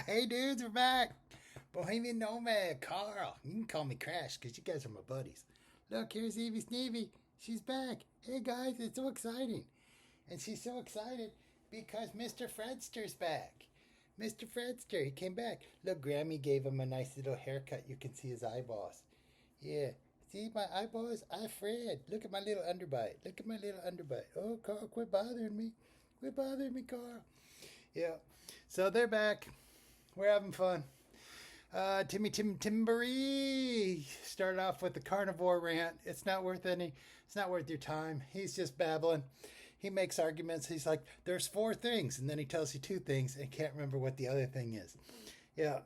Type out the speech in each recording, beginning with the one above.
Hey dudes, we're back. Bohemian Nomad, Carl. You can call me Crash because you guys are my buddies. Look, here's Evie Sneevy. She's back. Hey guys, it's so exciting. And she's so excited because Mr. Fredster's back. Mr. Fredster, he came back. Look, Grammy gave him a nice little haircut. You can see his eyeballs. Yeah. See my eyeballs? I Fred. Look at my little underbite. Look at my little underbite. Oh, Carl, quit bothering me. Quit bothering me, Carl. Yeah. So they're back. We're having fun. Timmy Tim Timbery started off with the carnivore rant. It's not worth any. It's not worth your time. He's just babbling. He makes arguments. He's like, "There's four things," and then he tells you two things and can't remember what the other thing is. Yeah,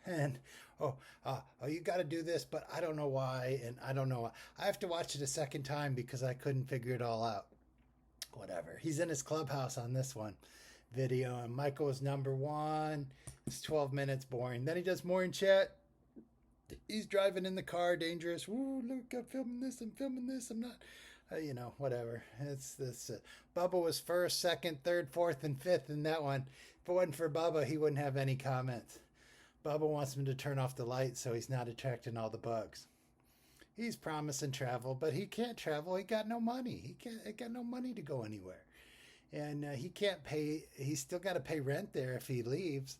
and you got to do this, but I don't know why, and I don't know why. I have to watch it a second time because I couldn't figure it all out. Whatever. He's in his clubhouse on this one video, and Michael is number one. It's 12 minutes, boring. Then he does more in chat. He's driving in the car, dangerous. Ooh, look, I'm filming this. I'm filming this. I'm not, whatever. It's this. Bubba was first, second, third, fourth, and fifth in that one. If it wasn't for Bubba, he wouldn't have any comments. Bubba wants him to turn off the light so he's not attracting all the bugs. He's promising travel, but he can't travel. He got no money. He got no money to go anywhere, and he can't pay. He's still got to pay rent there if he leaves,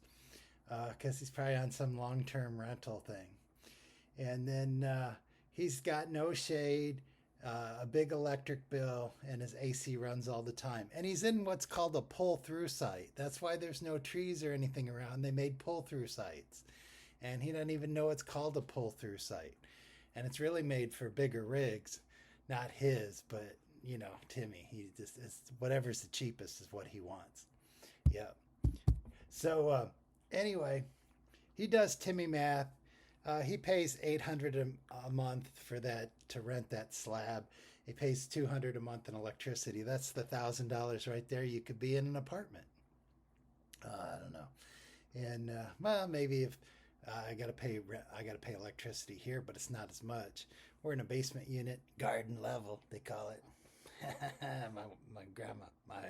because he's probably on some long-term rental thing. And then he's got no shade, a big electric bill, and his AC runs all the time. And he's in what's called a pull-through site. That's why there's no trees or anything around. They made pull-through sites, and he doesn't even know it's called a pull-through site. And it's really made for bigger rigs, not his, but Timmy. He just it's whatever's the cheapest is what he wants. Yeah. So anyway, he does Timmy math. He pays $800 a month for that to rent that slab. He pays $200 a month in electricity. That's the $1,000 right there. You could be in an apartment. I don't know, and well, maybe if I gotta pay rent, I gotta pay electricity here, but it's not as much. We're in a basement unit, garden level, they call it. my grandma, my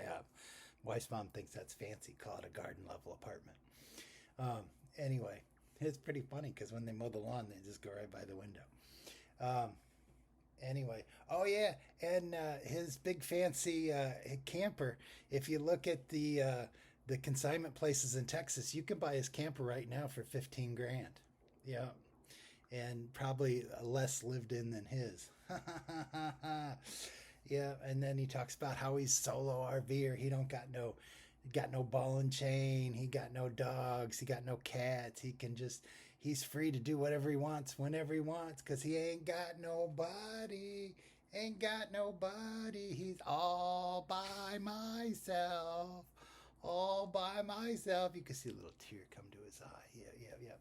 wife's mom thinks that's fancy. Call it a garden level apartment. Anyway, it's pretty funny because when they mow the lawn, they just go right by the window. Um, anyway, oh yeah, and his big fancy camper. If you look at the consignment places in Texas, you can buy his camper right now for 15 grand. Yeah, and probably less lived in than his. Yeah, and then he talks about how he's solo RVer. He got no ball and chain. He got no dogs. He got no cats. He's free to do whatever he wants whenever he wants because he ain't got nobody. Ain't got nobody. He's all by myself. All by myself. You can see a little tear come to his eye. Yeah, yeah, yeah.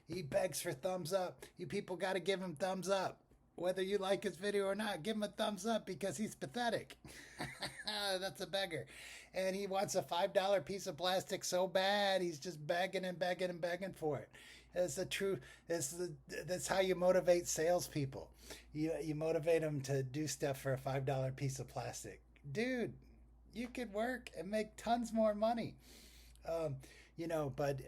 He begs for thumbs up. You people got to give him thumbs up. Whether you like his video or not, give him a thumbs up because he's pathetic. That's a beggar. And he wants a $5 piece of plastic so bad, he's just begging and begging and begging for it. That's how you motivate salespeople. You motivate them to do stuff for a $5 piece of plastic. Dude, you could work and make tons more money. But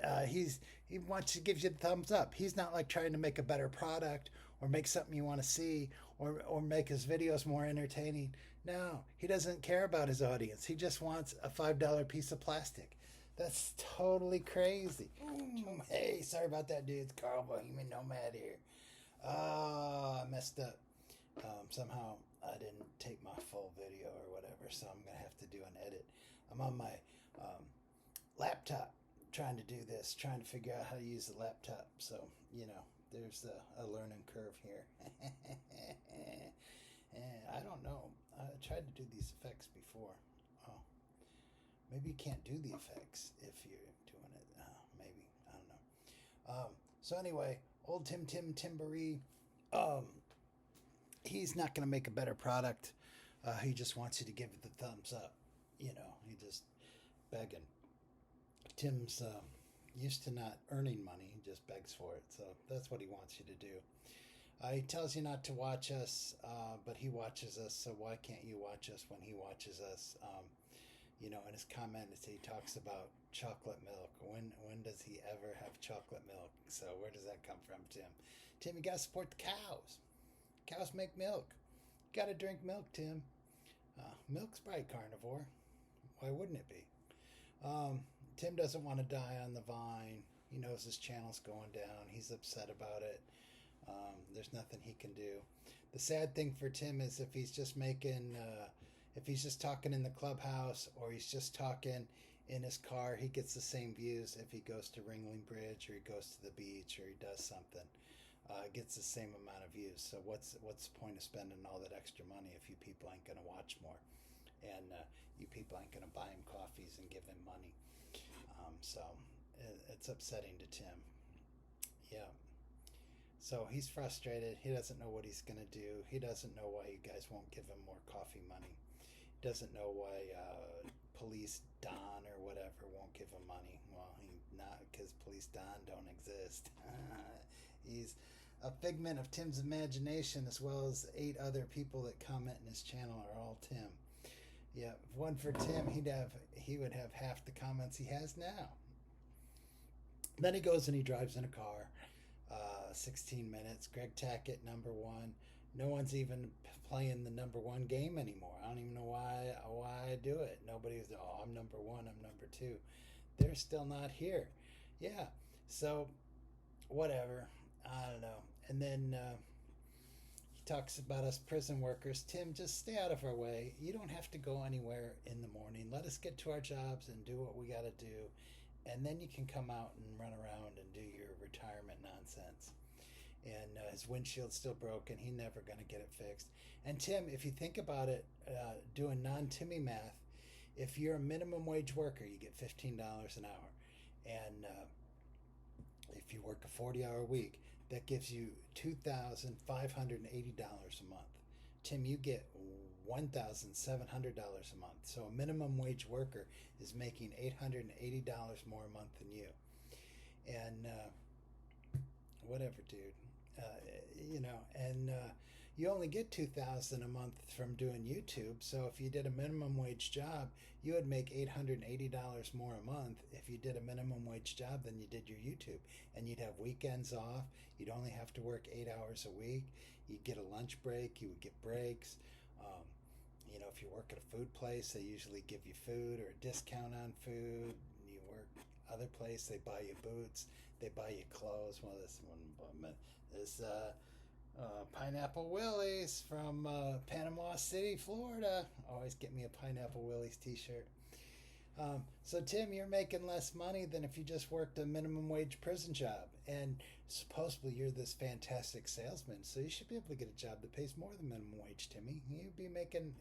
he wants to give you the thumbs up. He's not like trying to make a better product or make something you want to see or make his videos more entertaining. No, he doesn't care about his audience. He just wants a $5 piece of plastic. That's totally crazy. Hey, sorry about that, dude. It's Karl-Bohemian Nomad here. I messed up. Somehow I didn't take my full video or whatever, so I'm going to have to do an edit. I'm on my laptop trying to do this, trying to figure out how to use the laptop. So, there's a learning curve here. I don't know. I tried to do these effects before. Oh, maybe you can't do the effects if you're doing it. Maybe. I don't know. So anyway, old Timbery, he's not going to make a better product. He just wants you to give it the thumbs up. He just begging. Tim's used to not earning money, he just begs for it. So that's what he wants you to do. He tells you not to watch us, but he watches us, so why can't you watch us when he watches us? In his comments he talks about chocolate milk. When does he ever have chocolate milk? So where does that come from, Tim? Tim, you gotta support the cows. Cows make milk. You gotta drink milk, Tim. Milk's probably carnivore. Why wouldn't it be? Tim doesn't want to die on the vine. He knows his channel's going down. He's upset about it. There's nothing he can do. The sad thing for Tim is if he's just if he's just talking in the clubhouse or he's just talking in his car, he gets the same views if he goes to Ringling Bridge or he goes to the beach or he does something. Gets the same amount of views. So what's the point of spending all that extra money if you people ain't going to watch more? And you people ain't going to buy him coffees and give him money. So it's upsetting to Tim. Yeah. So he's frustrated. He doesn't know what he's going to do. He doesn't know why you guys won't give him more coffee money. He doesn't know why Police Don or whatever won't give him money. Well, not because Police Don don't exist. He's a figment of Tim's imagination, as well as 8 other people that comment in his channel are all Tim. Yeah, if one for Tim, he would have half the comments he has now. Then he goes and he drives in a car. 16 minutes. Greg Tackett, number 1. No one's even playing the number 1 game anymore. I don't even know why I do it. Nobody's, I'm number 1, I'm number 2. They're still not here. Yeah, so whatever. I don't know. And then he talks about us prison workers. Tim, just stay out of our way. You don't have to go anywhere in the morning. Let us get to our jobs and do what we got to do. And then you can come out and run around and do your retirement nonsense. And his windshield's still broken. He's never going to get it fixed. And Tim, if you think about it, doing non-Timmy math, if you're a minimum wage worker, you get $15 an hour. And if you work a 40-hour week, that gives you $2,580 a month. Tim, you get $1,700 a month. So a minimum wage worker is making $880 more a month than you. And whatever, dude. You only get $2,000 a month from doing YouTube. So if you did a minimum wage job, you would make $880 more a month if you did a minimum wage job than you did your YouTube. And you'd have weekends off. You'd only have to work 8 hours a week. You'd get a lunch break. You would get breaks. If you work at a food place, they usually give you food or a discount on food. You work other place, they buy you boots. They buy you clothes. Well, this one is Pineapple Willie's from Panama City, Florida. Always get me a Pineapple Willie's t-shirt. So Tim, you're making less money than if you just worked a minimum wage prison job. And supposedly you're this fantastic salesman, so you should be able to get a job that pays more than minimum wage, Timmy. You'd be making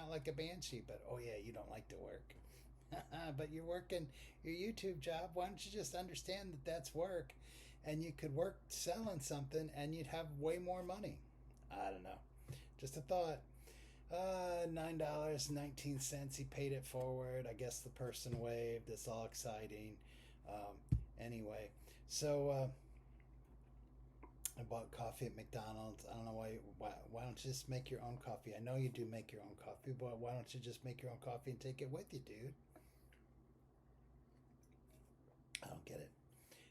out like a banshee, but oh yeah, you don't like to work. But you're working your YouTube job. Why don't you just understand that that's work, and you could work selling something and you'd have way more money? I don't know. Just a thought. $9.19. He paid it forward. I guess the person waived. It's all exciting. Anyway, so I bought coffee at McDonald's. I don't know why don't you just make your own coffee? I know you do make your own coffee, but why don't you just make your own coffee and take it with you, dude? I don't get it.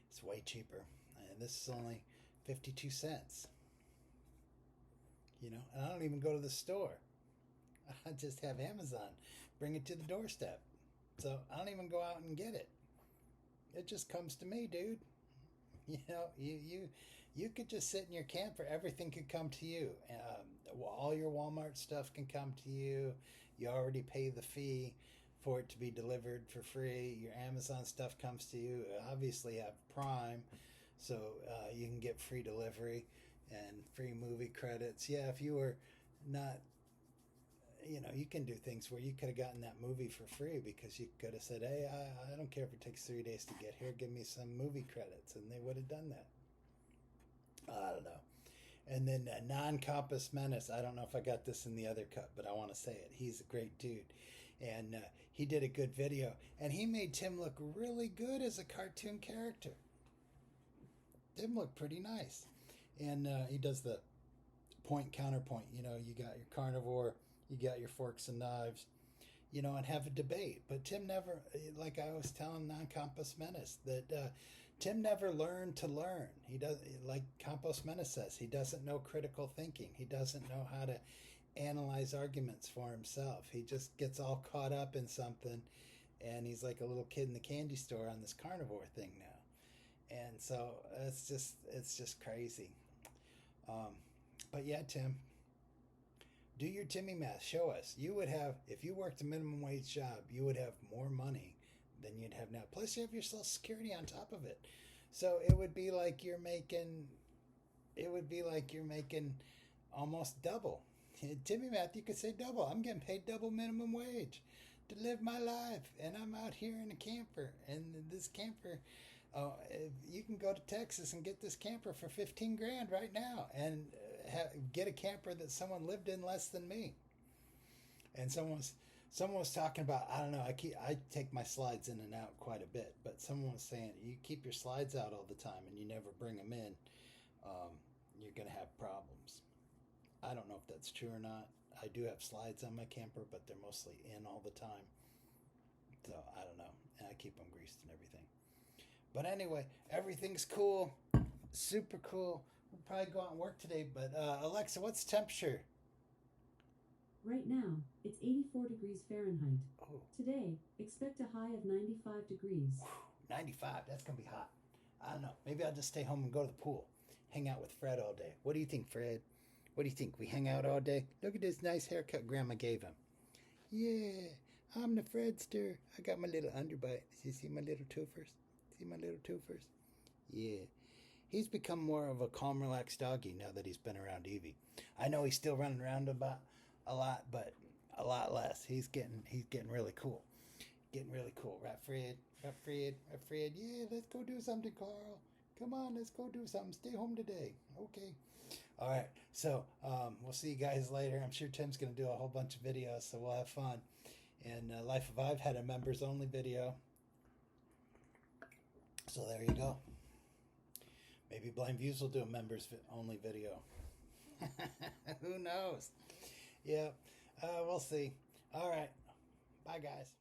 It's way cheaper. And this is only 52 cents. And I don't even go to the store. I just have Amazon bring it to the doorstep. So I don't even go out and get it. It just comes to me, dude. You could just sit in your camper. Everything could come to you. All your Walmart stuff can come to you. You already pay the fee for it to be delivered for free. Your Amazon stuff comes to you. Obviously, you have Prime, so you can get free delivery and free movie credits. Yeah, if you were not, you can do things where you could have gotten that movie for free because you could have said, hey, I don't care if it takes 3 days to get here. Give me some movie credits. And they would have done that. I don't know. And then Non-Compass Menace. I don't know if I got this in the other cut, but I want to say it. He's a great dude. And he did a good video. And he made Tim look really good as a cartoon character. Tim looked pretty nice. And he does the point counterpoint. You got your carnivore. You got your forks and knives. and have a debate. But Tim never, like I was telling Non-Campos Menace, that Tim never learned to learn. He does, like Campos Menace says, he doesn't know critical thinking. He doesn't know how to analyze arguments for himself. He just gets all caught up in something, and he's like a little kid in the candy store on this carnivore thing now. And so it's just crazy. But yeah, Tim, do your Timmy math. Show us. You would have, if you worked a minimum wage job, you would have more money than you'd have now. Plus, you have your Social Security on top of it. So it would be like you're making almost double. Timmy math, you could say double. I'm getting paid double minimum wage to live my life, and I'm out here in a camper. And this camper, you can go to Texas and get this camper for 15 grand right now, and get a camper that someone lived in less than me. And someone was talking about, I don't know, I take my slides in and out quite a bit, but someone was saying, you keep your slides out all the time and you never bring them in, you're going to have problems. I don't know if that's true or not. I do have slides on my camper, but they're mostly in all the time. So I don't know. And I keep them greased and everything. But anyway, everything's cool. Super cool. We'll probably go out and work today. But Alexa, what's the temperature? Right now, it's 84 degrees Fahrenheit. Oh. Today, expect a high of 95 degrees. 95, that's going to be hot. I don't know. Maybe I'll just stay home and go to the pool. Hang out with Fred all day. What do you think, Fred? What do you think? We hang out all day? Look at this nice haircut Grandma gave him. Yeah, I'm the Fredster. I got my little underbite. You see my little twofers? See my little twofers? Yeah. He's become more of a calm, relaxed doggy now that he's been around Evie. I know he's still running around about a lot, but a lot less. He's getting really cool. Getting really cool. Right, Fred? Right, Fred? Right, Fred? Yeah, let's go do something, Carl. Come on, let's go do something. Stay home today. Okay. All right. So we'll see you guys later. I'm sure Tim's going to do a whole bunch of videos, so we'll have fun. And Life of I've had a members only video. So there you go. Maybe Blind Views will do a members only video. Who knows? Yeah. We'll see. All right. Bye, guys.